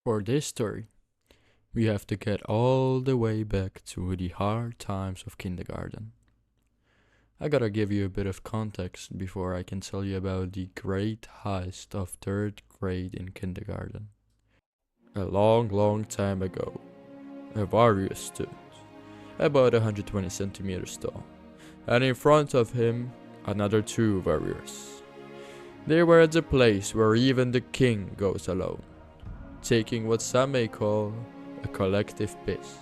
For this story, we have to get all the way back to the hard times of kindergarten. I gotta give you a bit of context before I can tell you about the great heist of third grade in kindergarten. A long, long time ago, a warrior stood, about 120 centimeters tall, and in front of him, another two warriors. They were at the place where even the king goes alone, taking what some may call a collective piss.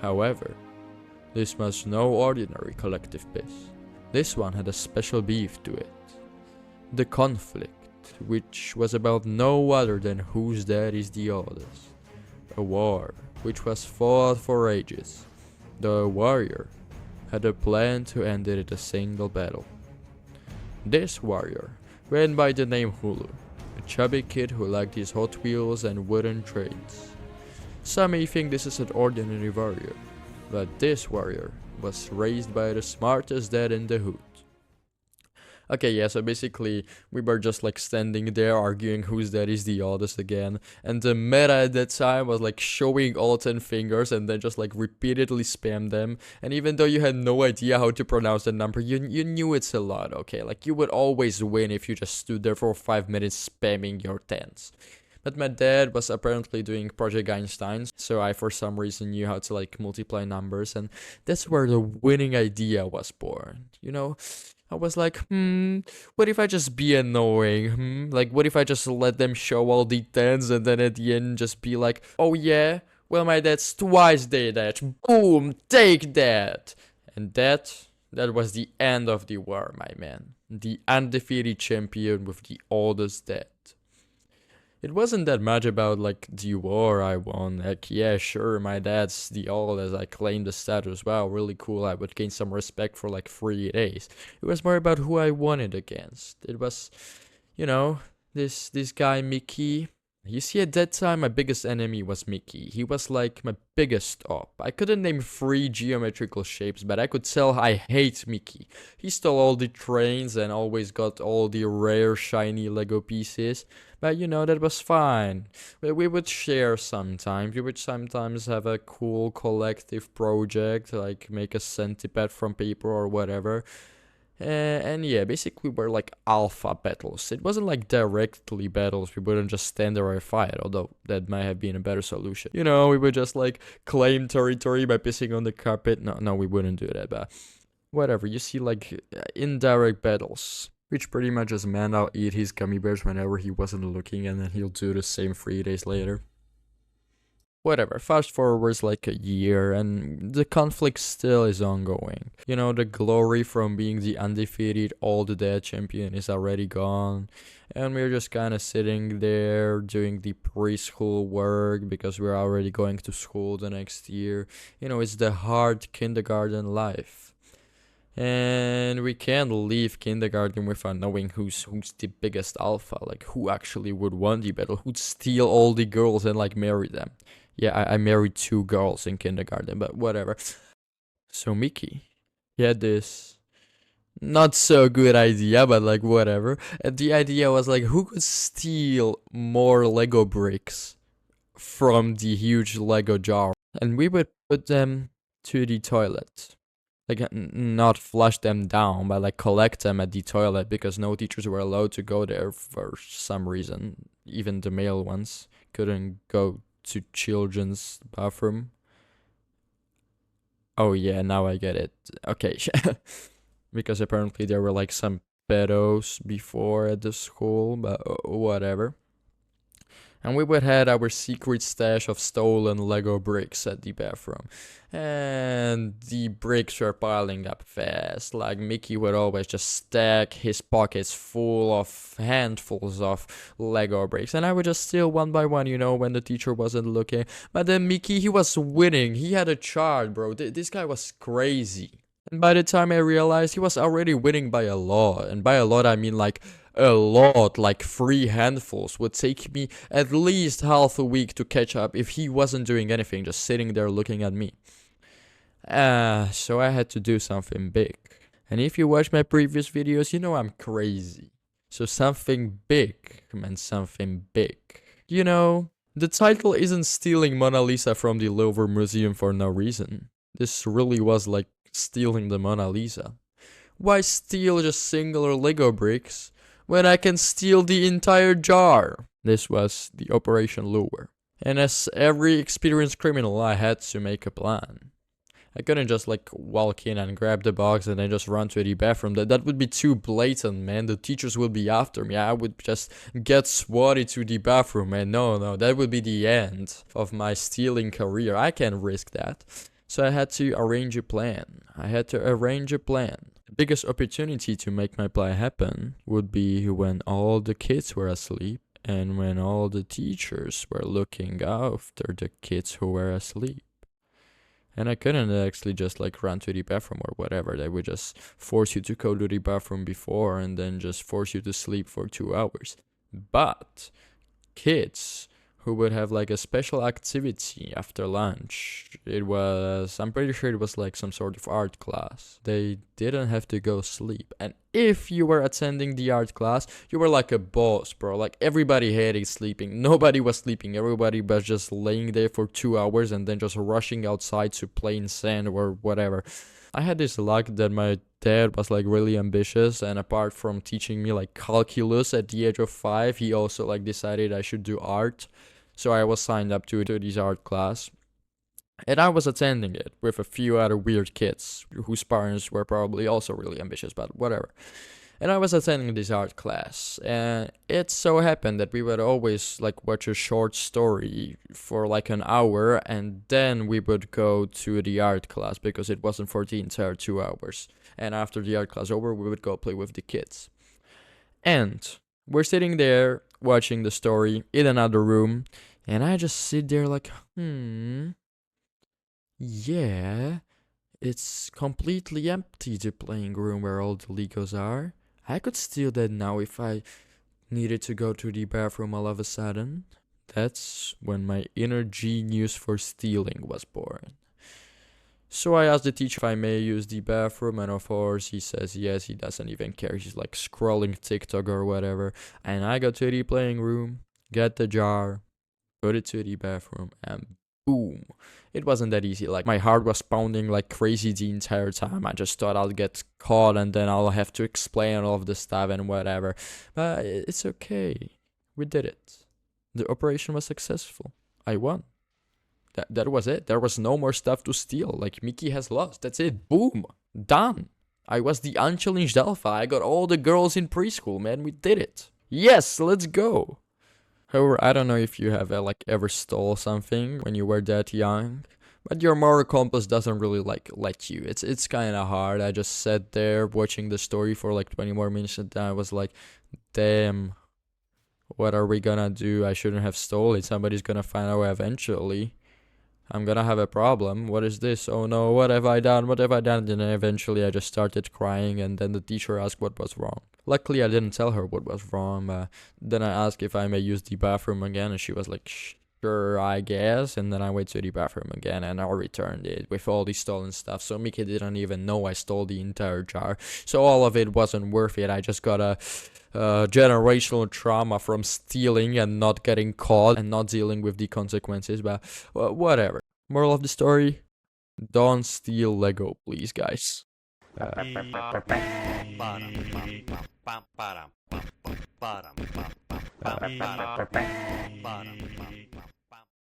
However, this was no ordinary collective piss. This one had a special beef to it. The conflict, which was about no other than whose dad is the oldest. A war which was fought for ages. The warrior had a plan to end it in a single battle. This warrior went by the name Hulu, a chubby kid who liked his Hot Wheels and wooden trains. Some may think this is an ordinary warrior, but this warrior was raised by the smartest dad in the hood. Okay, yeah, so basically we were just like standing there arguing whose dad is the oldest again, and the meta at that time was like showing all 10 fingers and then just like repeatedly spam them, and even though you had no idea how to pronounce the number, you knew it's a lot, okay? Like you would always win if you just stood there for 5 minutes spamming your tens. But my dad was apparently doing Project Einstein, so I for some reason knew how to like multiply numbers, and that's where the winning idea was born. I was like, what if I just be annoying? Like, what if I just let them show all the tens and then at the end just be like, oh yeah, well my dad's twice did that. Boom, take that. And that was the end of the war, my man. The undefeated champion with the oldest dad. It wasn't that much about like the war I won. Like, yeah, sure, my dad's the oldest. I claimed the status. Wow, really cool. I would gain some respect for like 3 days. It was more about who I won it against. It was, you know, this guy Mickey. You see, at that time, my biggest enemy was Mickey. He was like my biggest op. I couldn't name 3 geometrical shapes, but I could tell I hate Mickey. He stole all the trains and always got all the rare shiny Lego pieces. But that was fine. We would share sometimes. We would sometimes have a cool collective project, like make a centipede from paper or whatever. And yeah, basically we're like alpha battles. It wasn't like directly battles. We wouldn't just stand there and fight, although that might have been a better solution. We would just like claim territory by pissing on the carpet. No, we wouldn't do that, but whatever. You see like indirect battles, which pretty much just Mandal eat his gummy bears whenever he wasn't looking, and then he'll do the same 3 days later. Whatever, fast forwards like a year and the conflict still is ongoing. The glory from being the undefeated all the dead champion is already gone, and we're just kind of sitting there doing the preschool work because we're already going to school the next year. It's the hard kindergarten life. And we can't leave kindergarten without knowing who's the biggest alpha, like who actually would win the battle, who'd steal all the girls and like marry them. Yeah, I married 2 girls in kindergarten, but whatever. So Mickey, he had this not so good idea, but like whatever. And the idea was like, who could steal more Lego bricks from the huge Lego jar? And we would put them to the toilet. Like, not flush them down, but like collect them at the toilet because no teachers were allowed to go there for some reason. Even the male ones couldn't go to children's bathroom. Oh yeah, now I get it. Okay. Because apparently there were like some pedos before at the school, but whatever. And we would have our secret stash of stolen Lego bricks at the bathroom. And the bricks were piling up fast. Like Mickey would always just stack his pockets full of handfuls of Lego bricks. And I would just steal one by one, when the teacher wasn't looking. But then Mickey, he was winning. He had a chart, bro. This guy was crazy. And by the time I realized, he was already winning by a lot. And by a lot, I mean like a lot, like 3 handfuls. Would take me at least half a week to catch up if he wasn't doing anything, just sitting there looking at me. So I had to do something big. And if you watch my previous videos, you know I'm crazy. So something big meant something big. The title isn't stealing Mona Lisa from the Louvre Museum for no reason. This really was like stealing the Mona Lisa. Why steal just singular Lego bricks when I can steal the entire jar? This was the Operation Lure. And as every experienced criminal, I had to make a plan. I couldn't just like walk in and grab the box and then just run to the bathroom. That would be too blatant, man. The teachers would be after me. I would just get swatted to the bathroom, and no, that would be the end of my stealing career. I can't risk that. So I had to arrange a plan. The biggest opportunity to make my plan happen would be when all the kids were asleep and when all the teachers were looking after the kids who were asleep. And I couldn't actually just like run to the bathroom or whatever. They would just force you to go to the bathroom before and then just force you to sleep for 2 hours. But kids who would have like a special activity after lunch. I'm pretty sure it was like some sort of art class. They didn't have to go sleep. And if you were attending the art class, you were like a boss, bro. Like everybody hated sleeping. Nobody was sleeping. Everybody was just laying there for 2 hours and then just rushing outside to play in sand or whatever. I had this luck that my dad was like really ambitious, and apart from teaching me like calculus at the age of 5, he also like decided I should do art. So I was signed up to this art class, and I was attending it with a few other weird kids whose parents were probably also really ambitious, but whatever. And I was attending this art class, and it so happened that we would always like watch a short story for like an hour, and then we would go to the art class because it wasn't for the entire 2 hours. And after the art class over, we would go play with the kids. And we're sitting there watching the story in another room, and I just sit there like, yeah, it's completely empty, the playing room where all the Legos are. I could steal that now if I needed to go to the bathroom all of a sudden. That's when my inner genius for stealing was born. So I asked the teacher if I may use the bathroom, and of course he says yes, he doesn't even care. He's like scrolling TikTok or whatever. And I go to the playing room, get the jar, put it to the bathroom, and boom. It wasn't that easy. Like my heart was pounding like crazy the entire time. I just thought I'll get caught and then I'll have to explain all of the stuff and whatever. But it's okay. We did it. The operation was successful. I won. That was it. There was no more stuff to steal. Like Mickey has lost. That's it. Boom. Done. I was the unchallenged alpha. I got all the girls in preschool, man. We did it. Yes, let's go. However, I don't know if you have like ever stole something when you were that young, but your moral compass doesn't really like let you. It's kind of hard. I just sat there watching the story for like 20 more minutes, and then I was like, damn, what are we gonna do? I shouldn't have stolen. Somebody's gonna find out eventually. I'm gonna have a problem. What is this? Oh no, what have I done? What have I done? And then eventually I just started crying, and then the teacher asked what was wrong. Luckily, I didn't tell her what was wrong. Then I asked if I may use the bathroom again, and she was like, sure, I guess. And then I went to the bathroom again, and I returned it with all the stolen stuff. So Mickey didn't even know I stole the entire jar. So all of it wasn't worth it. I just got a generational trauma from stealing and not getting caught and not dealing with the consequences. But whatever. Moral of the story: don't steal Lego, please, guys.